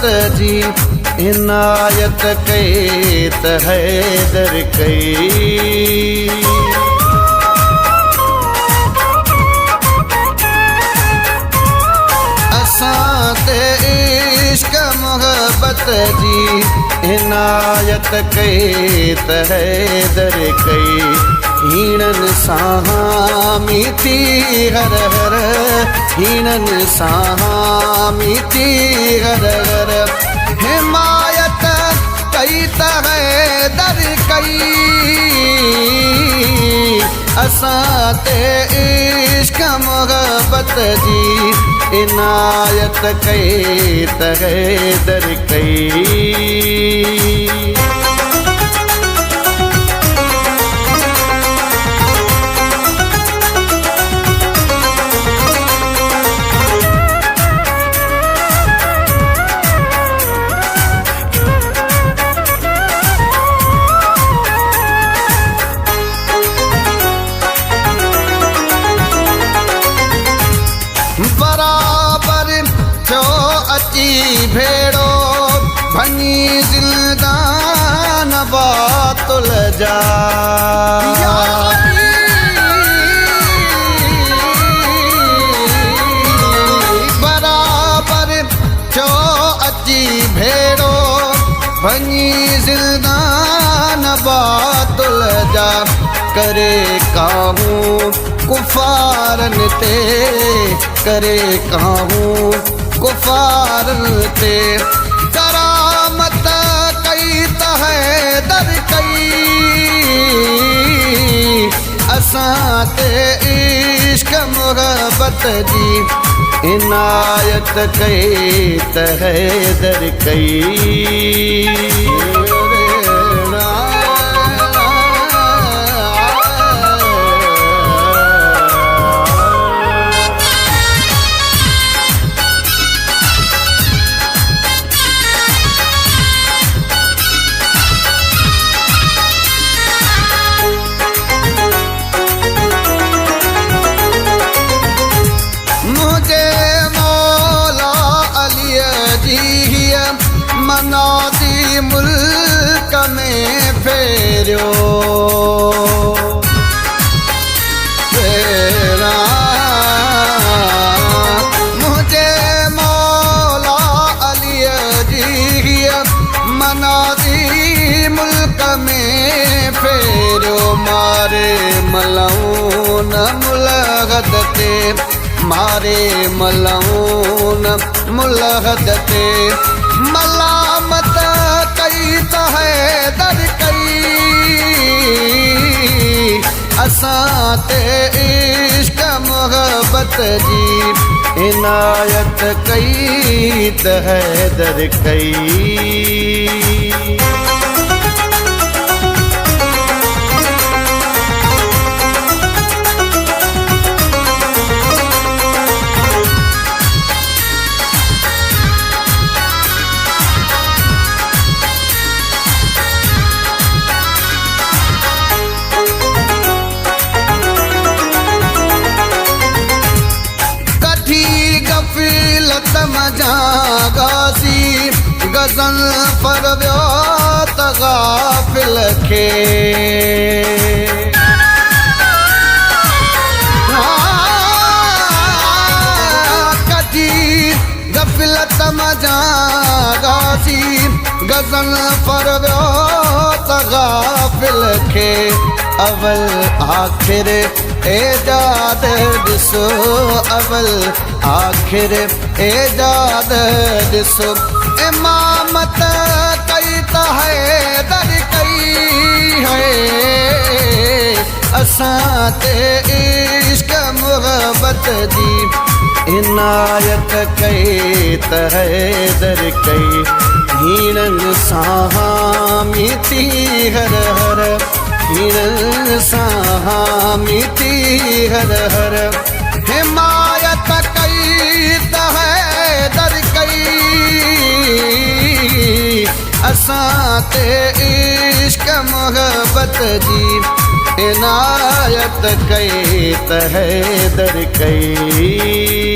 जी इनायत कई त हैदर कई असां ते इश्क मोहब्बत जी इनायत कई त हैदर कई हीणन सामी थी हर हर हीणन सामी थी हर हर हिमायत कई त हैदर कई असां ते इश्क मोहब्बत जी इनायत कई त हैदर कई बराबर थियो अची भेड़ो भनी ज़िंदान बातुल जा बराबर थियो अची भेड़ो भनी ज़िंदान बातुल जा करे काहूं कुफारन ते करे काहूं कुफारन ते करामत कई त हैदर कई असां ते इश्क मोहब्बत जी इनायत कई त हैदर कई मनादी मुल्क में फेरियो फेरा मुझे मौला अली जी मनादी मुल्क में फेरियो मारे मलऊन मुलहद ते मारे मलऊन मुलहद ते मलामत कई त हैदर कई असां ते इश्क मोहब्बत जी इनायत कई त हैदर कई गासी गज़ल पर वियो त गाफ़िल खे कढी गफ़िलत मजा गासी गज़ल पर वियो त गाफ़िल खे अवल आखिर एजाद ॾिसो अवल आखिर एजाद ॾिसो इमामत कई त हैदर कई है असां ते इश्क मोहब्बत जी इनायत कई त हैदर कई हीणन सामी थी हर हर हीणन सामी थी हर हर हिमायत कई त हैदर कई असां ते इश्क मोहब्बत जी इनायत कई त हैदर कई।